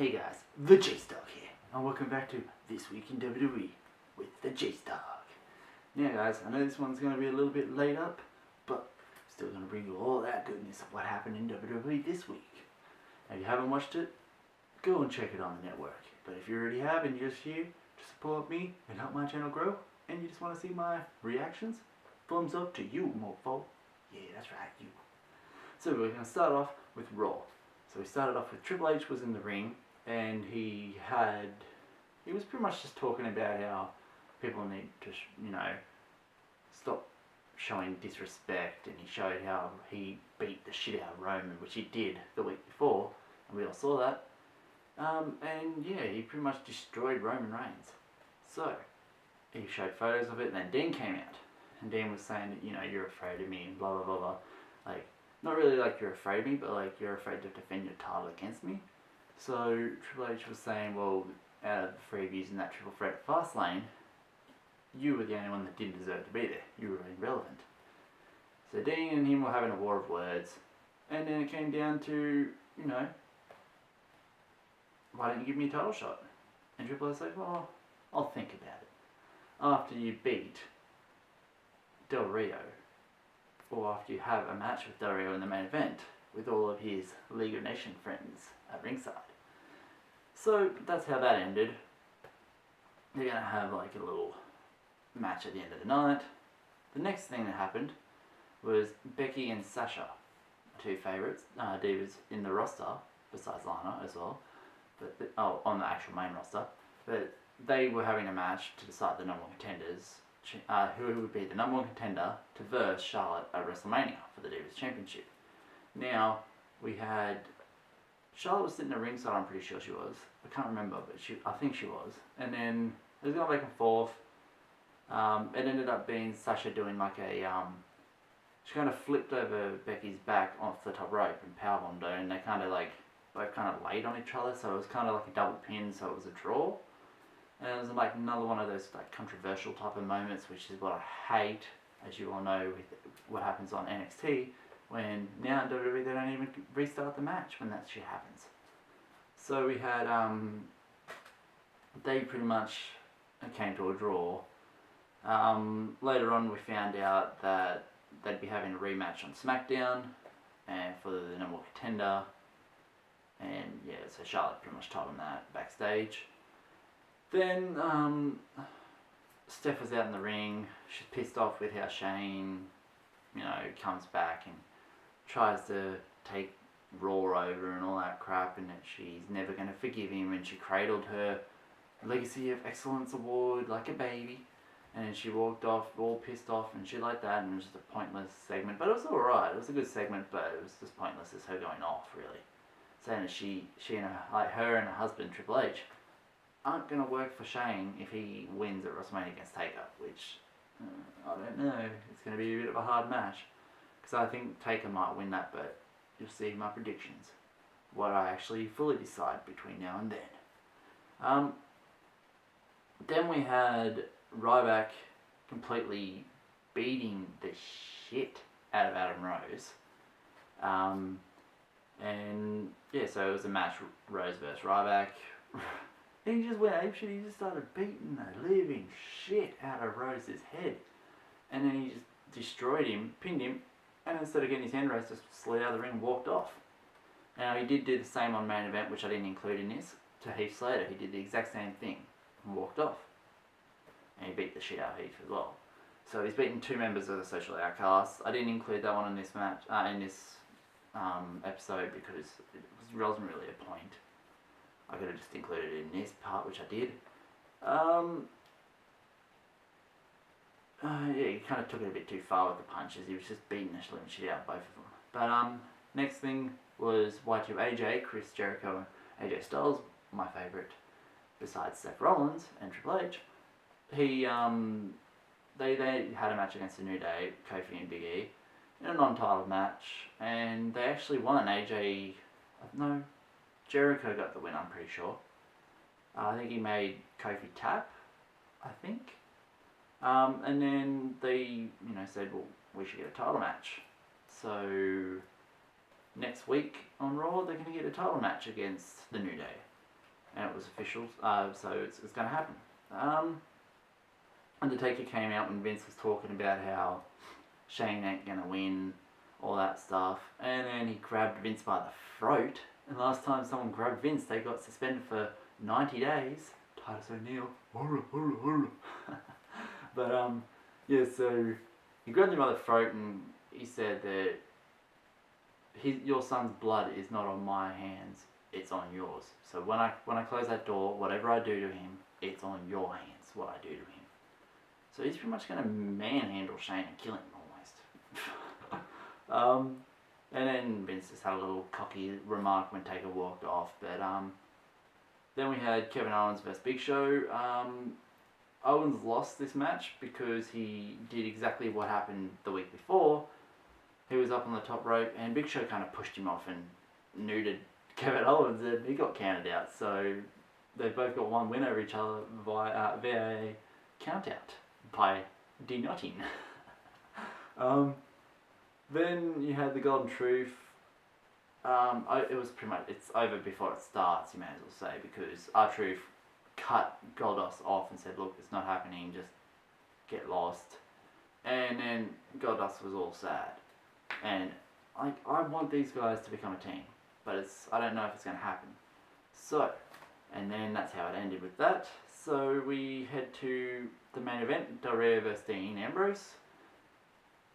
Hey guys, TheJaseDawg here, and welcome back to This Week in WWE with TheJaseDawg. Now guys, I know this one's going to be a little bit late up, but still going to bring you all that goodness of what happened in WWE this week. Now if you haven't watched it, go and check it on the network. But if you already have and you're just here to support me and help my channel grow, and you just want to see my reactions, thumbs up to you, mofo. Yeah, that's right, you. So we're going to start off with Raw. So we started off with Triple H was in the ring, and he was pretty much just talking about how people need to, stop showing disrespect, and he showed how he beat the shit out of Roman, which he did the week before, and we all saw that. And yeah, he pretty much destroyed Roman Reigns. So he showed photos of it, and then Dean came out, and Dean was saying that, you're afraid of me, and blah blah blah blah. Like, not really like you're afraid of me, but like you're afraid to defend your title against me. So Triple H was saying, well, out of the three of you in that triple threat fast lane, you were the only one that didn't deserve to be there. You were irrelevant. So Dean and him were having a war of words, and then it came down to, why don't you give me a title shot? And Triple H said, well, I'll think about it. After you beat Del Rio, or after you have a match with Del Rio in the main event with all of his League of Nations friends at ringside. So that's how that ended. They're going to have like a little match at the end of the night. The next thing that happened was Becky and Sasha, two favourites, divas in the roster, besides Lana as well, but on the actual main roster. But they were having a match to decide the number one contenders, who would be the number one contender to verse Charlotte at WrestleMania for the Divas Championship. Now, we had Charlotte was sitting at ringside, I'm pretty sure she was. I can't remember, but I think she was. And then it was going back and forth. It ended up being Sasha doing like a, she kind of flipped over Becky's back off the top rope and powerbombed her, and they kind of like, both kind of laid on each other, so it was kind of like a double pin, so it was a draw. And it was like another one of those like controversial type of moments, which is what I hate, as you all know, with what happens on NXT, when now in WWE they don't even restart the match when that shit happens. So we had, they pretty much came to a draw. Later on we found out that they'd be having a rematch on SmackDown, and for the number one contender. And yeah, so Charlotte pretty much told them that backstage. Then Steph was out in the ring. She's pissed off with how Shane, comes back and tries to take Raw over and all that crap, and that she's never going to forgive him, and she cradled her Legacy of Excellence award like a baby, and then she walked off all pissed off and shit like that, and it was just a pointless segment, but it was alright. It was a good segment, but it was just pointless as her going off, really. Saying that she and her and her husband Triple H aren't going to work for Shane if he wins at WrestleMania against Taker, which, I don't know, it's going to be a bit of a hard match, because I think Taker might win that, but you'll see my predictions, what I actually fully decide between now and then. Then we had Ryback completely beating the shit out of Adam Rose, and yeah, so it was a match, Rose versus Ryback. He just went apeshit. He just started beating the living shit out of Rose's head. And then he just destroyed him, pinned him, and instead of getting his hand raised, just slid out of the ring and walked off. Now, he did do the same on main event, which I didn't include in this, to Heath Slater. He did the exact same thing and walked off. And he beat the shit out of Heath as well. So he's beaten two members of the Social Outcasts. I didn't include that one in this match, in this episode, because it wasn't really a point. I could have just included it in this part, which I did. Yeah, he kind of took it a bit too far with the punches. He was just beating the living shit out of both of them. But next thing was Y2AJ, Chris Jericho, and AJ Styles, my favourite, besides Seth Rollins and Triple H. They had a match against the New Day, Kofi and Big E, in a non-title match, and they actually won. Jericho got the win, I'm pretty sure. I think he made Kofi tap, I think. And then they, said, well, we should get a title match. So next week on Raw, they're going to get a title match against the New Day. and it was official, so it's going to happen. Undertaker came out when Vince was talking about how Shane ain't going to win, all that stuff, and then he grabbed Vince by the throat, and last time someone grabbed Vince, they got suspended for 90 days. Titus O'Neil. But, yeah, so he grabbed him by the throat and he said that your son's blood is not on my hands, it's on yours. So when I close that door, whatever I do to him, it's on your hands, what I do to him. So he's pretty much going to manhandle Shane and kill him almost. And then Vince just had a little cocky remark when Taker walked off. But then we had Kevin Owens vs Big Show. Owens lost this match because he did exactly what happened the week before. He was up on the top rope and Big Show kind of pushed him off and neutered Kevin Owens, and he got counted out. So they both got one win over each other via a count out by denotting. Then you had the Golden Truth. It was pretty much, it's over before it starts, you may as well say, because R-Truth cut Goldust off and said, look, it's not happening, just get lost. And then Goldust was all sad. And I want these guys to become a team, but I don't know if it's going to happen. So, and then that's how it ended with that. So we head to the main event, Del Rio vs Dean Ambrose.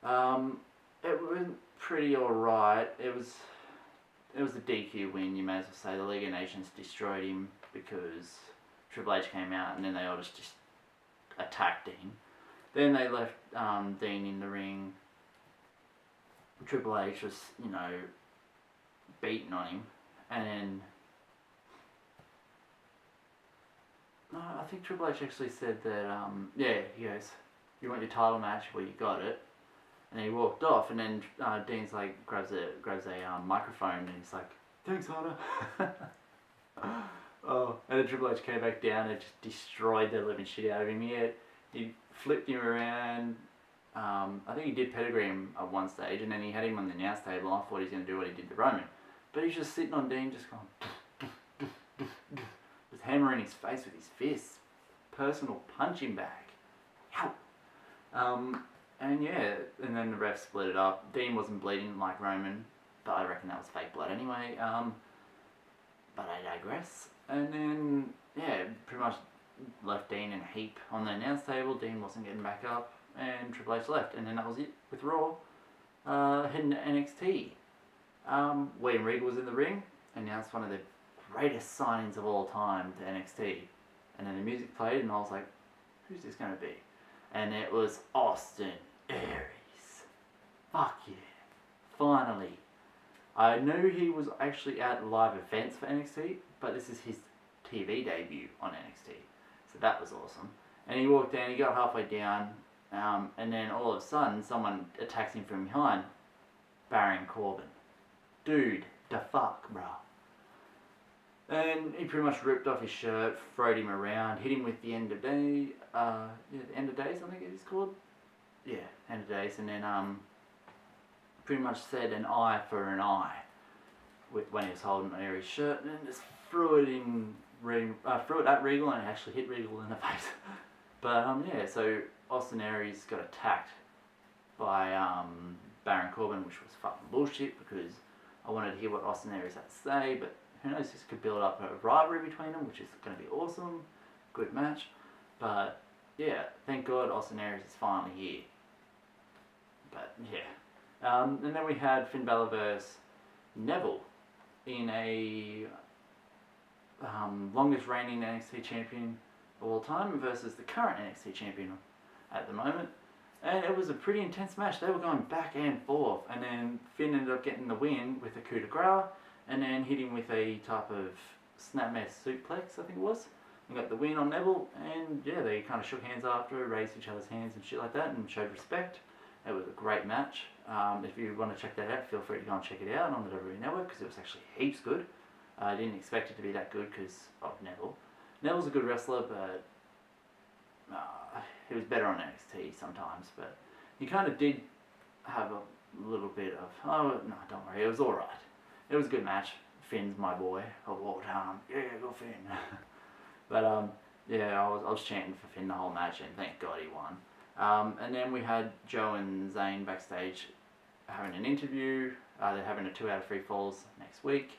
It went pretty alright. It was a DQ win, you may as well say. The League of Nations destroyed him because Triple H came out and then they all just attacked Dean. Then they left Dean in the ring. Triple H was, beating on him. And then I think Triple H actually said that, he goes, you want your title match? Well, you got it. And he walked off, and then Dean's like, grabs a microphone, and he's like, thanks, Hunter. Oh, and then Triple H came back down and just destroyed the living shit out of him. He flipped him around. I think he did pedigree him at one stage, and then he had him on the announce table. I thought he was going to do what he did to Roman. But he's just sitting on Dean, just going, just hammering his face with his fists. Personal punching bag. Ow. And yeah, and then the ref split it up. Dean wasn't bleeding like Roman, but I reckon that was fake blood anyway. But I digress. And then, yeah, pretty much left Dean in a heap on the announce table. Dean wasn't getting back up, and Triple H left. And then that was it with Raw. Heading to NXT. William Regal was in the ring, announced one of the greatest signings of all time to NXT. And then the music played, and I was like, who's this going to be? And it was Austin Aries. Fuck yeah. Finally. I knew he was actually at live events for NXT, but this is his TV debut on NXT. So that was awesome. And he walked down, he got halfway down, and then all of a sudden someone attacks him from behind. Baron Corbin. Dude, the fuck, bruh. And he pretty much ripped off his shirt, throwed him around, hit him with the end of day, the end of days, I think it is called. Yeah, end of days, and then pretty much said an eye for an eye when he was holding Aries' shirt, and then just threw it at Regal, and it actually hit Regal in the face. But yeah, so Austin Aries got attacked by Baron Corbin, which was fucking bullshit because I wanted to hear what Austin Aries had to say, but who knows, this could build up a rivalry between them, which is going to be awesome. Good match. But yeah, thank God Austin Aries is finally here. But yeah. And then we had Finn Balor vs Neville in a longest reigning NXT champion of all time versus the current NXT champion at the moment. And it was a pretty intense match. They were going back and forth. And then Finn ended up getting the win with a coup de grace. And then hit him with a type of snapmare suplex, I think it was. And got the win on Neville. And yeah, they kind of shook hands after, raised each other's hands and shit like that, and showed respect. It was a great match. If you want to check that out, feel free to go and check it out on the WWE Network, because it was actually heaps good. I didn't expect it to be that good because of Neville. Neville's a good wrestler, but he was better on NXT sometimes. But he kind of did have a little bit of, oh, no, don't worry, it was alright. It was a good match. Finn's my boy. Oh, yeah, go Finn. But yeah, I was chanting for Finn the whole match, and thank God he won. And then we had Joe and Zayn backstage having an interview. They're having a 2 out of 3 falls next week,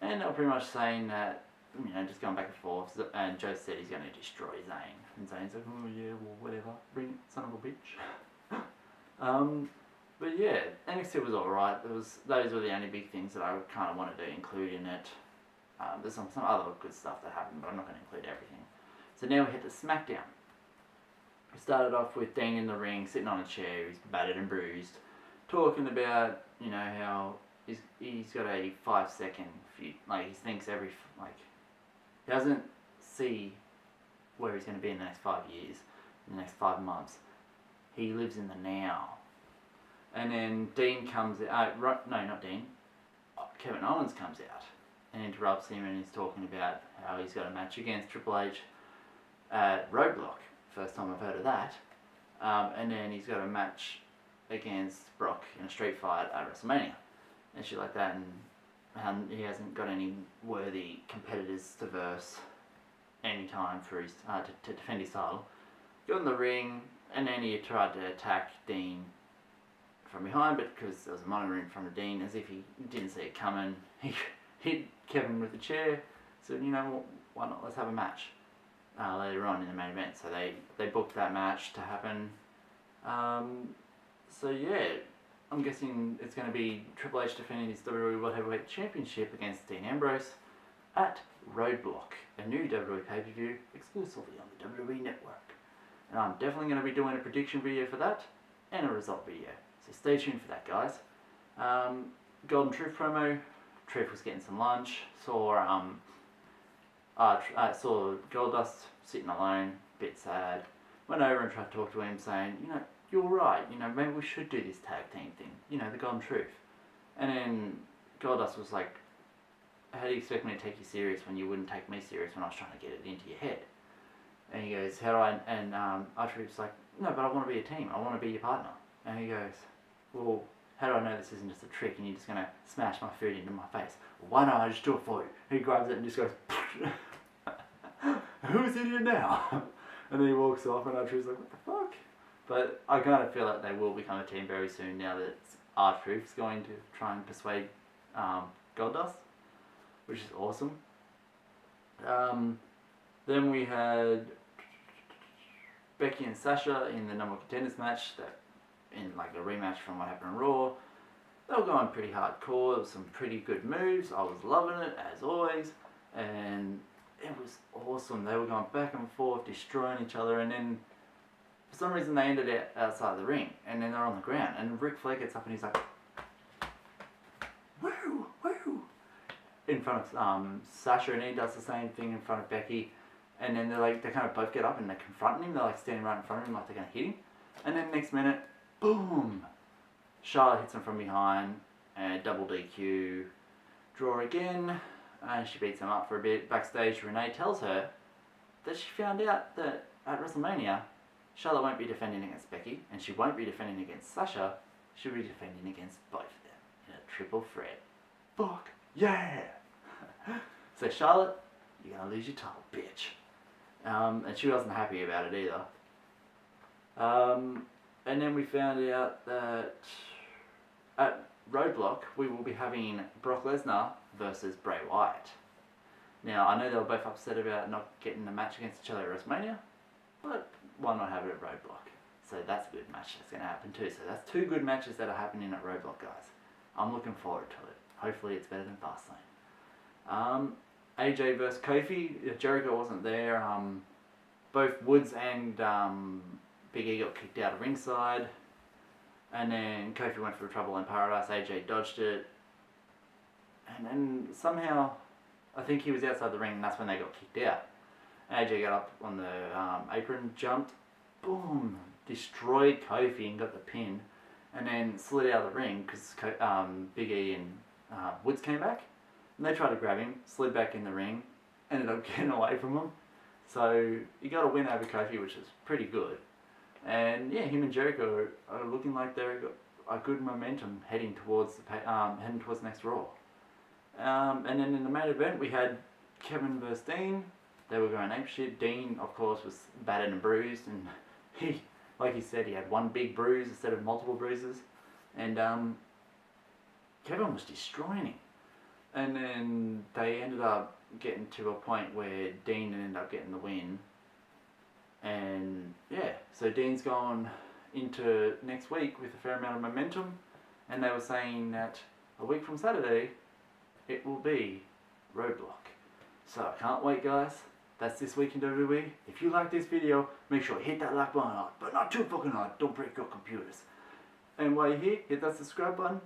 and they were pretty much saying that, you know, just going back and forth. And Joe said he's going to destroy Zayn, and Zayn's like, oh yeah, well whatever, bring it, son of a bitch. But yeah, NXT was alright. Those were the only big things that I kind of wanted to include in it. There's some other good stuff that happened, but I'm not going to include everything. So now we hit to SmackDown. We started off with Dean in the ring, sitting on a chair. He's battered and bruised, talking about, you know, how he's got a 5-second feud. Like, he thinks he doesn't see where he's going to be in the next 5 years, in the next 5 months. He lives in the now. And then Dean comes out, no, not Dean, Kevin Owens comes out and interrupts him, and he's talking about how he's got a match against Triple H at Roadblock. First time I've heard of that. And then he's got a match against Brock in a street fight at WrestleMania and shit like that, and he hasn't got any worthy competitors to verse any time for his to defend his title. Got in the ring, and then he tried to attack Dean from behind, but because there was a monitor in front of Dean, as if he didn't see it coming, he hit Kevin with a chair. So, you know, why not, let's have a match later on in the main event. So they booked that match to happen. So yeah, I'm guessing it's going to be Triple H defending his WWE World Heavyweight Championship against Dean Ambrose at Roadblock, a new WWE pay-per-view exclusively on the WWE Network. And I'm definitely going to be doing a prediction video for that and a result video. So stay tuned for that, guys. Golden Truth promo. Truth was getting some lunch. Saw Goldust sitting alone, bit sad. Went over and tried to talk to him, saying, you know, you're right. You know, maybe we should do this tag team thing. You know, the Golden Truth. And then Goldust was like, how do you expect me to take you serious when you wouldn't take me serious when I was trying to get it into your head? And he goes, how do I? And R-Truth's like, no, but I want to be a team. I want to be your partner. And he goes, well, how do I know this isn't just a trick and you're just going to smash my food into my face? Why don't I just do it for you? He grabs it and just goes, who's in here now? And then he walks off, and R-Truth's like, what the fuck? But I kind of feel like they will become a team very soon now that R-Truth's going to try and persuade Goldust, which is awesome. Then we had Becky and Sasha in the number one contenders match, that in like a rematch from what happened on Raw. They were going pretty hardcore. There was some pretty good moves. I was loving it as always, and it was awesome. They were going back and forth, destroying each other, and then for some reason they ended it outside the ring, and then they're on the ground, and Ric Flair gets up and he's like, woo, woo, in front of Sasha, and he does the same thing in front of Becky, and then they kind of both get up and they're confronting him. They're like standing right in front of him like they're going to hit him, and then next minute, boom, Charlotte hits him from behind, and double DQ, draw again, and she beats him up for a bit. Backstage, Renee tells her that she found out that at WrestleMania, Charlotte won't be defending against Becky, and she won't be defending against Sasha. She'll be defending against both of them in a triple threat. Fuck yeah! So Charlotte, you're gonna lose your title, bitch. And she wasn't happy about it either. And then we found out that at Roadblock, we will be having Brock Lesnar versus Bray Wyatt. Now, I know they were both upset about not getting the match against each other at WrestleMania, but why not have it at Roadblock? So that's a good match that's going to happen too. So that's 2 good matches that are happening at Roadblock, guys. I'm looking forward to it. Hopefully it's better than Fastlane. AJ versus Kofi. Jericho wasn't there. Both Woods and Big E got kicked out of ringside. And then Kofi went for Trouble in Paradise. AJ dodged it. And then somehow, I think he was outside the ring, and that's when they got kicked out. AJ got up on the apron, jumped, boom, destroyed Kofi and got the pin, and then slid out of the ring because Big E and Woods came back, and they tried to grab him, slid back in the ring, ended up getting away from him. So he got a win over Kofi, which is pretty good. And yeah, him and Jericho are looking like they've got a good momentum heading towards the next Raw. And then in the main event we had Kevin versus Dean. They were going apeshit. Dean, of course, was battered and bruised, and he, like he said, he had one big bruise instead of multiple bruises. And Kevin was destroying him. And then they ended up getting to a point where Dean ended up getting the win. And yeah, so Dean's gone into next week with a fair amount of momentum. And they were saying that a week from Saturday, it will be Roadblock. So I can't wait, guys. That's this week in WWE. If you like this video, make sure you hit that like button hard, but not too fucking hard. Don't break your computers. And while you're here, hit that subscribe button,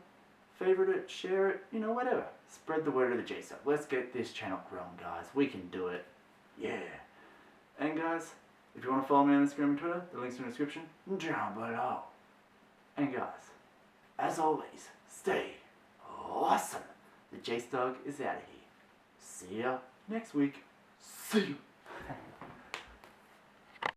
favorite it, share it, you know, whatever. Spread the word of the JaseDawg. Let's get this channel grown, guys. We can do it. Yeah. And guys, if you want to follow me on Instagram and Twitter, the link's in the description down below. And guys, as always, stay awesome. The JaseDawg is out of here. See ya next week.